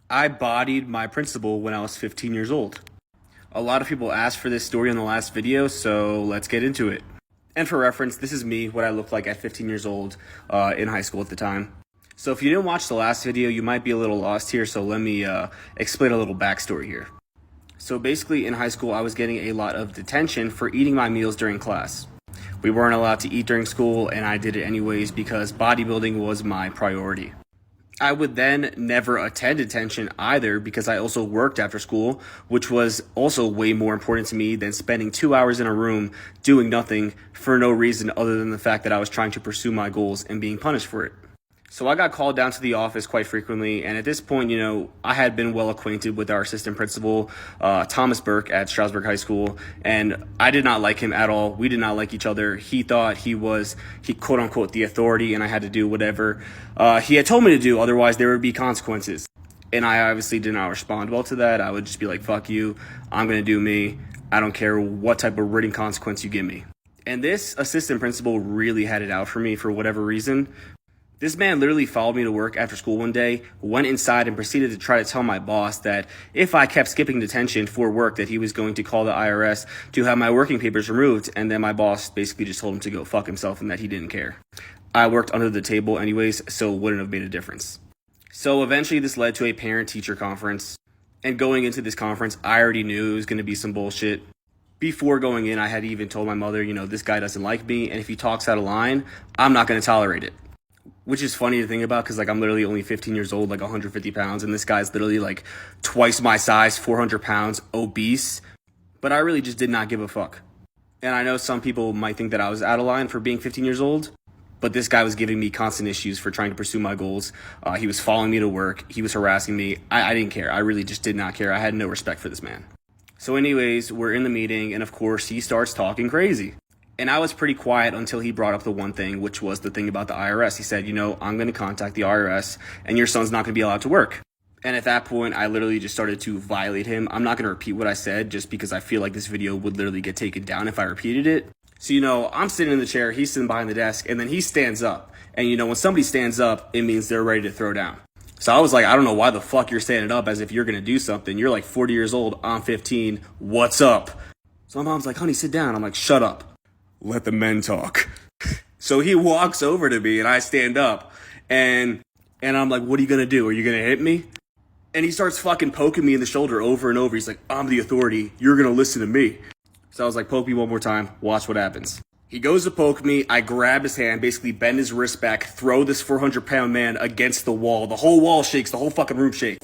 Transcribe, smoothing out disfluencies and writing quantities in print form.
I bodied my principal when I was 15 years old. A lot of people asked for this story in the last video, so let's get into it. And for reference, this is me, what I looked like at 15 years old in high school at the time. So if you didn't watch the last video, you might be a little lost here, so let me explain a little backstory here. So basically in high school, I was getting a lot of detention for eating my meals during class. We weren't allowed to eat during school, and I did it anyways because bodybuilding was my priority. I would then never attend detention either because I also worked after school, which was also way more important to me than spending 2 hours in a room doing nothing for no reason other than the fact that I was trying to pursue my goals and being punished for it. So I got called down to the office quite frequently, and at this point, I had been well acquainted with our assistant principal, Thomas Burke at Stroudsburg High School, and I did not like him at all. We did not like each other. He thought he quote unquote the authority, and I had to do whatever he had told me to do, otherwise there would be consequences. And I obviously did not respond well to that. I would just be like, fuck you, I'm gonna do me. I don't care what type of written consequence you give me. And this assistant principal really had it out for me for whatever reason. This man literally followed me to work after school one day, went inside and proceeded to try to tell my boss that if I kept skipping detention for work that he was going to call the IRS to have my working papers removed, and then my boss basically just told him to go fuck himself and that he didn't care. I worked under the table anyways, so it wouldn't have made a difference. So eventually this led to a parent-teacher conference, and going into this conference, I already knew it was going to be some bullshit. Before going in, I had even told my mother, this guy doesn't like me, and if he talks out of line, I'm not going to tolerate it. Which is funny to think about because I'm literally only 15 years old, 150 pounds, and this guy's literally twice my size, 400 pounds, obese. But I really just did not give a fuck. And I know some people might think that I was out of line for being 15 years old, but this guy was giving me constant issues for trying to pursue my goals. He was following me to work. He was harassing me. I didn't care. I really just did not care. I had no respect for this man. So anyways, we're in the meeting, and of course, he starts talking crazy. And I was pretty quiet until he brought up the one thing, which was the thing about the IRS. He said, I'm going to contact the IRS and your son's not going to be allowed to work. And at that point, I literally just started to violate him. I'm not going to repeat what I said just because I feel like this video would literally get taken down if I repeated it. So, I'm sitting in the chair, he's sitting behind the desk, and then he stands up. And, when somebody stands up, it means they're ready to throw down. So I was like, I don't know why the fuck you're standing up as if you're going to do something. You're 40 years old, I'm 15, what's up? So my mom's like, honey, sit down. I'm like, shut up. Let the men talk. So he walks over to me and I stand up and I'm like, what are you going to do? Are you going to hit me? And he starts fucking poking me in the shoulder over and over. He's like, I'm the authority. You're going to listen to me. So I was like, poke me one more time. Watch what happens. He goes to poke me. I grab his hand, basically bend his wrist back, throw this 400-pound man against the wall. The whole wall shakes. The whole fucking room shakes.